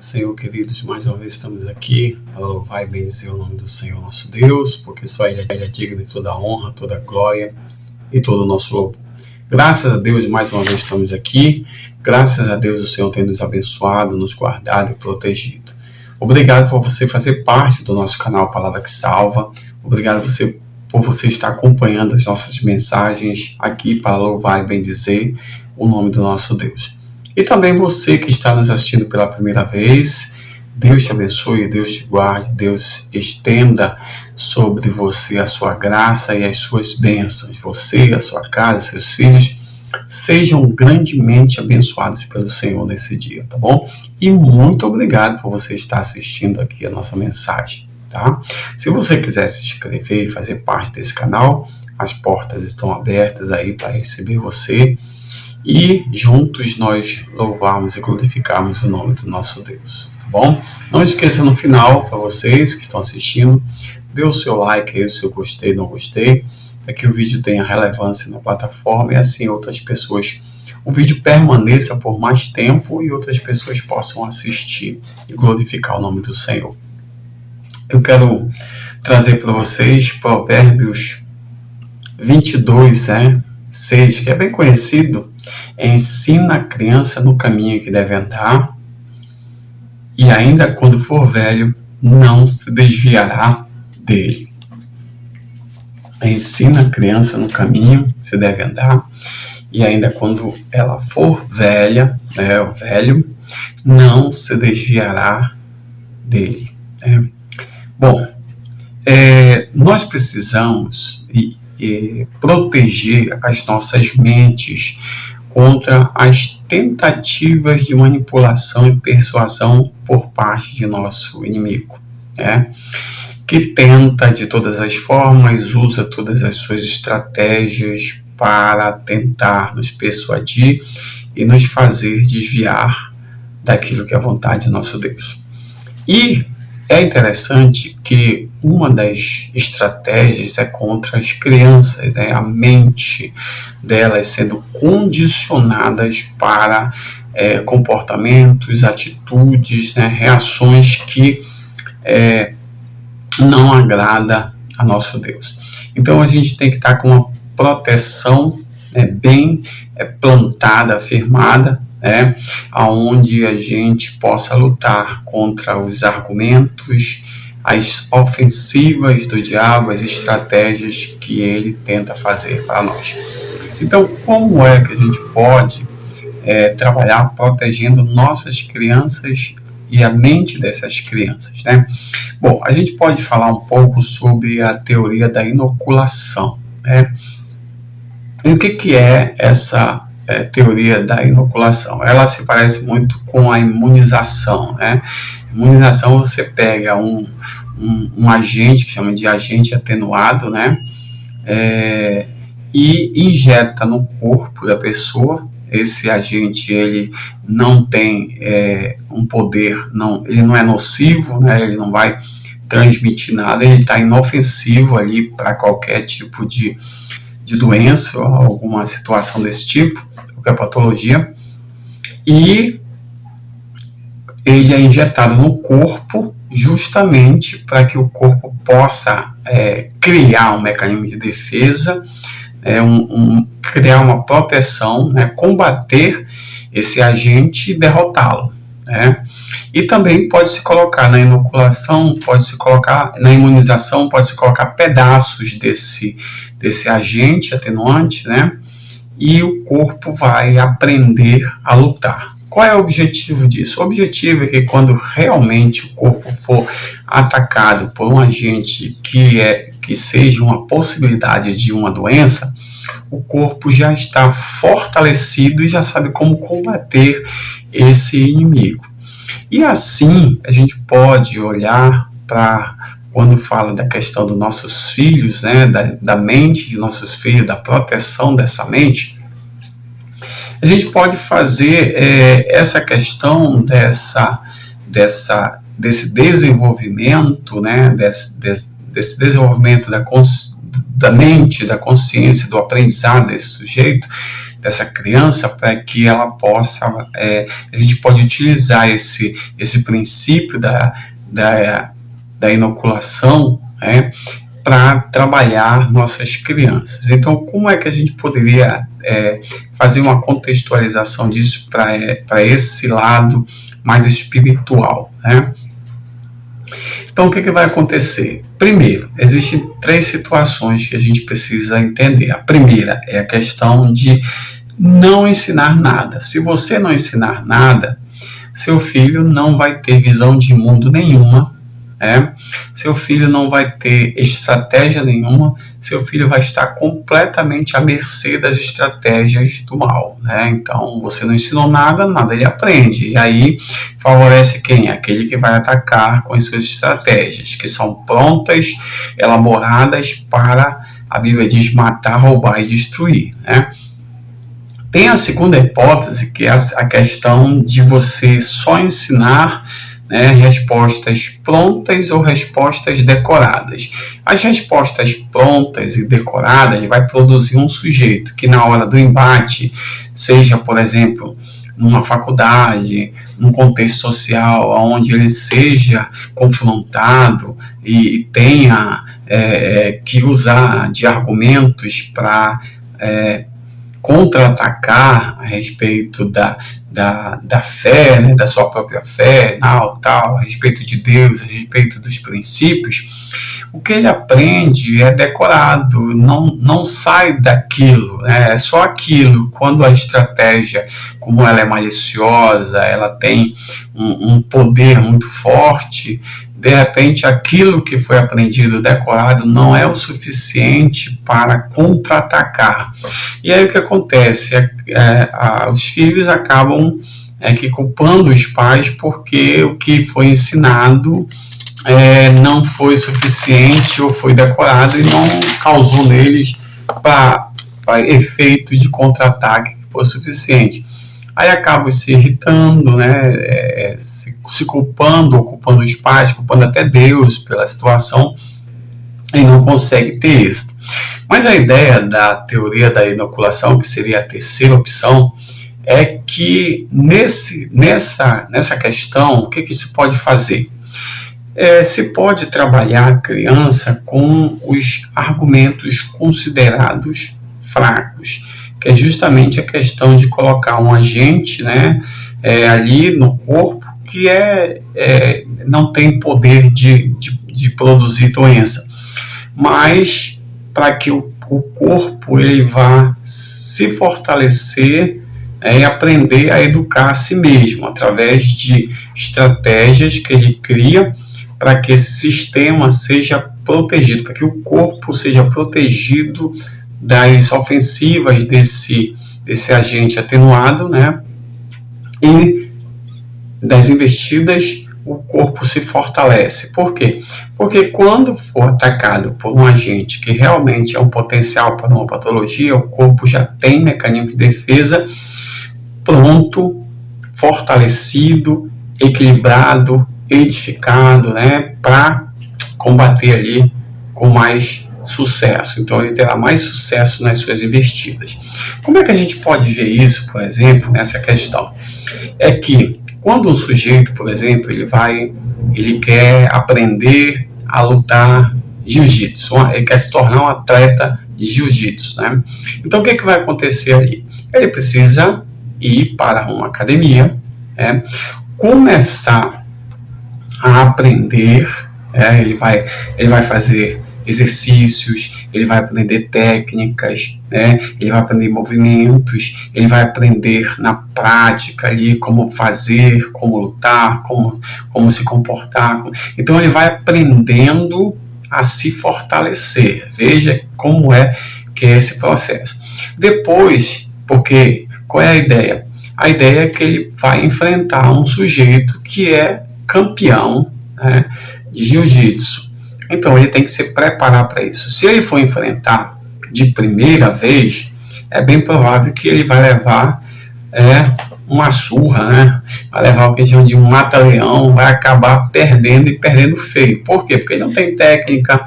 Senhor, queridos, mais uma vez estamos aqui para louvar e bendizer o nome do Senhor nosso Deus, porque só Ele é digno de toda a honra, toda a glória e todo o nosso louvor. Graças a Deus, mais uma vez estamos aqui. Graças a Deus, o Senhor tem nos abençoado, nos guardado e protegido. Obrigado por você fazer parte do nosso canal Palavra que Salva. Obrigado por você estar acompanhando as nossas mensagens aqui para louvar e bendizer o nome do nosso Deus. E também você que está nos assistindo pela primeira vez, Deus te abençoe, Deus te guarde, Deus estenda sobre você a sua graça e as suas bênçãos. Você, a sua casa, seus filhos, sejam grandemente abençoados pelo Senhor nesse dia, tá bom? E muito obrigado por você estar assistindo aqui a nossa mensagem, tá? Se você quiser se inscrever e fazer parte desse canal, as portas estão abertas aí para receber você. E juntos nós louvarmos e glorificarmos o nome do nosso Deus, tá bom? Não esqueça no final, para vocês que estão assistindo, dê o seu like aí, o seu gostei, não gostei, para que o vídeo tenha relevância na plataforma e assim outras pessoas, o vídeo permaneça por mais tempo e outras pessoas possam assistir e glorificar o nome do Senhor. Eu quero trazer para vocês Provérbios 22, 6, que é bem conhecido. Ensina a criança no caminho que deve andar, e ainda quando for velho, não se desviará dele. Ensina a criança no caminho que se deve andar, e ainda quando ela for velha, o velho, não se desviará dele. Bom, nós precisamos proteger as nossas mentes contra as tentativas de manipulação e persuasão por parte de nosso inimigo, que tenta de todas as formas, usa todas as suas estratégias para tentar nos persuadir e nos fazer desviar daquilo que é a vontade de nosso Deus. E é interessante que uma das estratégias é contra as crianças, a mente delas sendo condicionadas para comportamentos, atitudes, reações que não agrada a nosso Deus. Então a gente tem que estar com uma proteção bem plantada, firmada, aonde a gente possa lutar contra os argumentos, as ofensivas do diabo, as estratégias que ele tenta fazer para nós. Então, como é que a gente pode trabalhar protegendo nossas crianças e a mente dessas crianças, Bom, a gente pode falar um pouco sobre a teoria da inoculação, E o que é essa teoria da inoculação? Ela se parece muito com a imunização, Imunização, você pega um agente, que chama de agente atenuado, e injeta no corpo da pessoa. Esse agente, ele não tem um poder, ele não é nocivo, ele não vai transmitir nada, ele está inofensivo ali para qualquer tipo de doença, alguma situação desse tipo, qualquer patologia, e ele é injetado no corpo justamente para que o corpo possa criar um mecanismo de defesa, criar uma proteção, combater esse agente e derrotá-lo. E também pode se colocar na inoculação, pode se colocar na imunização, pode se colocar pedaços desse agente atenuante, e o corpo vai aprender a lutar. Qual é o objetivo disso? O objetivo é que quando realmente o corpo for atacado por um agente que seja uma possibilidade de uma doença, o corpo já está fortalecido e já sabe como combater esse inimigo. E assim a gente pode olhar para, quando fala da questão dos nossos filhos, da mente de nossos filhos, da proteção dessa mente, a gente pode fazer essa questão desse desenvolvimento, desse desenvolvimento da mente, da consciência, do aprendizado desse sujeito, dessa criança para que ela possa, a gente pode utilizar esse princípio da inoculação, né, para trabalhar nossas crianças. Então, como é que a gente poderia fazer uma contextualização disso para esse lado mais espiritual, né? Então, o que vai acontecer? Primeiro, existem 3 situações que a gente precisa entender. A primeira é a questão de não ensinar nada. Se você não ensinar nada, seu filho não vai ter visão de mundo nenhuma, seu filho não vai ter estratégia nenhuma, seu filho vai estar completamente à mercê das estratégias do mal, né? Então, você não ensinou nada ele aprende, e aí favorece quem? Aquele que vai atacar com as suas estratégias, que são prontas, elaboradas para, a Bíblia diz, matar, roubar e destruir, né? Tem a segunda hipótese, que é a questão de você só ensinar, né, respostas prontas ou respostas decoradas. As respostas prontas e decoradas vai produzir um sujeito que na hora do embate, seja, por exemplo, numa faculdade, num contexto social, onde ele seja confrontado e tenha que usar de argumentos para contra-atacar a respeito da fé, né, da sua própria fé, tal, a respeito de Deus, a respeito dos princípios, o que ele aprende é decorado, não sai daquilo, né, é só aquilo. Quando a estratégia, como ela é maliciosa, ela tem um poder muito forte, de repente aquilo que foi aprendido, decorado, não é o suficiente para contra-atacar. E aí o que acontece? Os filhos acabam culpando os pais porque o que foi ensinado não foi suficiente ou foi decorado e não causou neles para efeito de contra-ataque que foi suficiente. Aí acabam se irritando, né, se culpando, ou culpando os pais, culpando até Deus pela situação, e não consegue ter êxito. Mas a ideia da teoria da inoculação, que seria a terceira opção, é que nessa questão, o que se pode fazer? Se pode trabalhar a criança com os argumentos considerados fracos, que é justamente a questão de colocar um agente, né, ali no corpo que não tem poder de produzir doença, mas para que o corpo ele vá se fortalecer e aprender a educar a si mesmo, através de estratégias que ele cria para que esse sistema seja protegido, para que o corpo seja protegido das ofensivas desse agente atenuado, né? E das investidas, o corpo se fortalece. Por quê? Porque quando for atacado por um agente que realmente é um potencial para uma patologia, o corpo já tem mecanismo de defesa pronto, fortalecido, equilibrado, edificado, né? Para combater ali com mais sucesso. Então ele terá mais sucesso nas suas investidas. Como é que a gente pode ver isso, por exemplo, nessa questão? É que quando um sujeito, por exemplo, ele quer aprender a lutar jiu-jitsu, ele quer se tornar um atleta de jiu-jitsu, né? Então o que vai acontecer ali? Ele precisa ir para uma academia, né? Começar a aprender, ele vai fazer exercícios, ele vai aprender técnicas, né? Ele vai aprender movimentos, ele vai aprender na prática ali como fazer, como lutar, como se comportar. Então ele vai aprendendo a se fortalecer. Veja como que é esse processo. Depois, porque qual é a ideia? A ideia é que ele vai enfrentar um sujeito que é campeão, né, de jiu-jitsu. Então ele tem que se preparar para isso. Se ele for enfrentar de primeira vez, é bem provável que ele vai levar uma surra, né? Vai levar o que a gente chama de um mata-leão, vai acabar perdendo e perdendo feio. Por quê? Porque ele não tem técnica,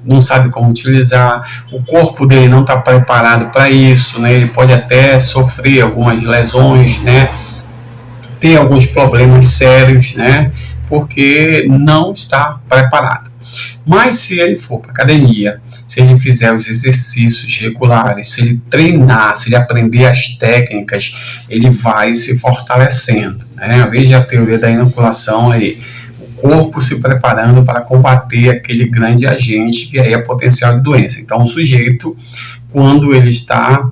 não sabe como utilizar, o corpo dele não está preparado para isso, né? Ele pode até sofrer algumas lesões, né? Ter alguns problemas sérios, né? Porque não está preparado. Mas se ele for para academia, se ele fizer os exercícios regulares, se ele treinar, se ele aprender as técnicas, ele vai se fortalecendo, né? Veja a teoria da inoculação aí. O corpo se preparando para combater aquele grande agente que aí é potencial de doença. Então, o sujeito, quando ele está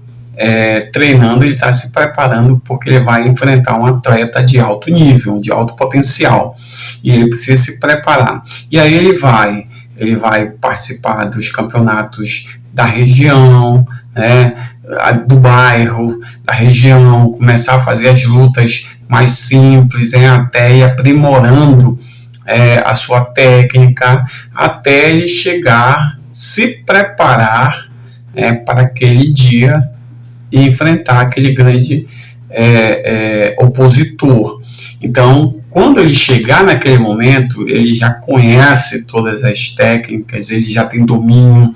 treinando, ele está se preparando porque ele vai enfrentar um atleta de alto nível, de alto potencial, e ele precisa se preparar. E aí ele vai participar dos campeonatos da região, né, do bairro, da região, começar a fazer as lutas mais simples, né, até ir aprimorando a sua técnica, até ele chegar, se preparar para aquele dia e enfrentar aquele grande opositor. Então, quando ele chegar naquele momento, ele já conhece todas as técnicas, ele já tem domínio,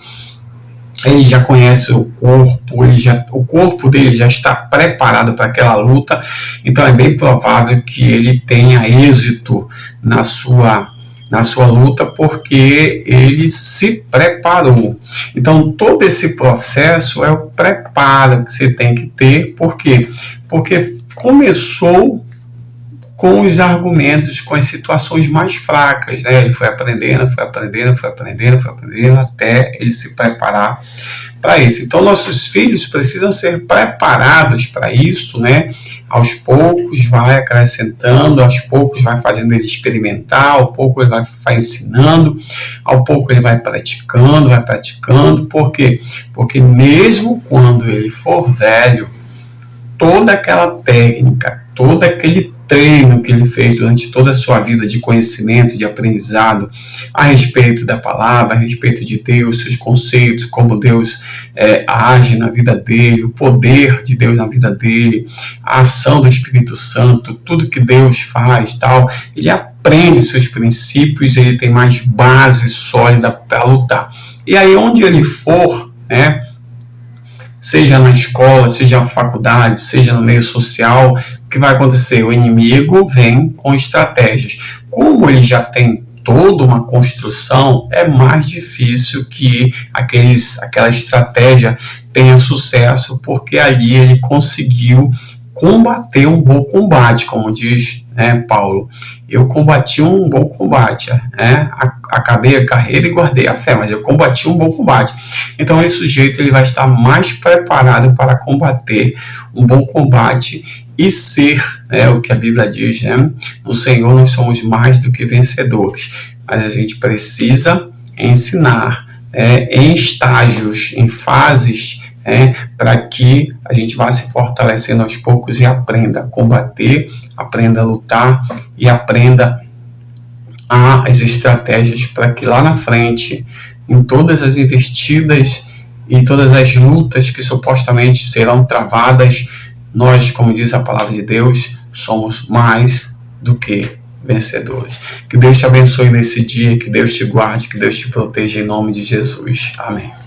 ele já conhece o corpo, o corpo dele já está preparado para aquela luta, então é bem provável que ele tenha êxito na sua luta, porque ele se preparou. Então, todo esse processo é o preparo que você tem que ter. Por quê? Porque começou com os argumentos, com as situações mais fracas, né? Ele foi aprendendo, até ele se preparar para isso. Então, nossos filhos precisam ser preparados para isso, né? Aos poucos vai acrescentando, aos poucos vai fazendo ele experimentar, ao pouco ele vai ensinando, ao pouco ele vai praticando. Por quê? Porque mesmo quando ele for velho, toda aquela técnica, todo aquele treino que ele fez durante toda a sua vida de conhecimento, de aprendizado a respeito da palavra, a respeito de Deus, seus conceitos, como Deus age na vida dele, o poder de Deus na vida dele, a ação do Espírito Santo, tudo que Deus faz, tal, ele aprende seus princípios, ele tem mais base sólida para lutar. E aí onde ele for, né, seja na escola, seja na faculdade, seja no meio social, o que vai acontecer? O inimigo vem com estratégias. Como ele já tem toda uma construção, é mais difícil que aquela estratégia tenha sucesso, porque ali ele conseguiu combater um bom combate, como diz, né, Paulo. Eu combati um bom combate, né? Acabei a carreira e guardei a fé, mas eu combati um bom combate. Então esse sujeito ele vai estar mais preparado para combater um bom combate e ser, né, o que a Bíblia diz, né? No Senhor nós somos mais do que vencedores, mas a gente precisa ensinar em estágios, em fases, para que a gente vá se fortalecendo aos poucos e aprenda a combater, aprenda a lutar e aprenda as estratégias para que lá na frente, em todas as investidas e todas as lutas que supostamente serão travadas, nós, como diz a palavra de Deus, somos mais do que vencedores. Que Deus te abençoe nesse dia, que Deus te guarde, que Deus te proteja em nome de Jesus. Amém.